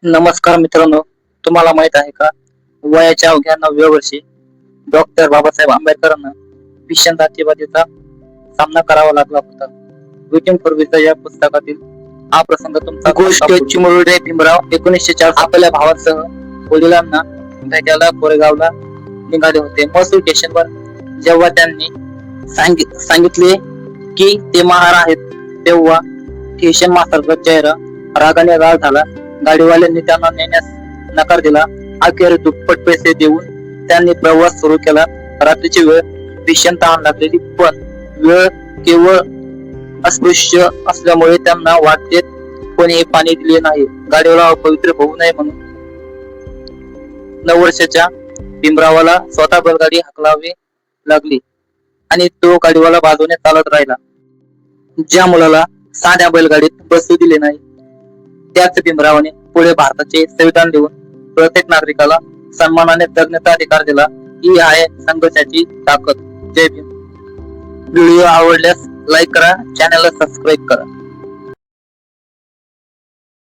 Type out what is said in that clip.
नमस्कार मित्रांनो, तुम्हाला माहित आहे का? वयाच्या अवघ्या 9व्या वर्षी डॉक्टर बाबासाहेब आंबेडकरांना भीषण जातीवादाचा सामना करावा लागला होता. वेटिंग फॉर व्हिसा या पुस्तकातील हा प्रसंग तुमचा गोष्ट चिमुरडे भीमराव 1904 आपल्या भावासह वडिलांना भेटायला कोरेगावला निघाले होते. मसूर स्टेशनवर जेव्हा त्यांनी सांगितले की ते महार आहेत, तेव्हा स्टेशन मास्तरचा चेहरा रागाने लाल झाला. गाडीवाल्यांनी त्यांना नेण्यास नकार दिला. अखेर दुप्पट पैसे देऊन त्यांनी प्रवास सुरू केला. रात्रीची वेळ, भीषण तहान लागलेली, पण वेळ केवळ अस्पृश्य असल्यामुळे त्यांना वाटेत कोणीही पाणी दिले नाही. गाडीवाला अपवित्र होऊ नये म्हणून 9 वर्षाच्या भीमरावाला स्वतः बैलगाडी हाकलावी लागली आणि तो गाडीवाला बाजूने चालत राहिला. ज्या मुलाला साध्या बैलगाडीत बसू दिले नाही, त्याच भीमरावाने पुढे भारताचे संविधान लिहून प्रत्येक नागरिकाला सन्मानाने जगण्याचा अधिकार दिला. ही आहे संघर्षाची ताकद. जय भीम. व्हिडिओ आवडल्यास लाईक करा, चॅनलला सबस्क्राईब करा.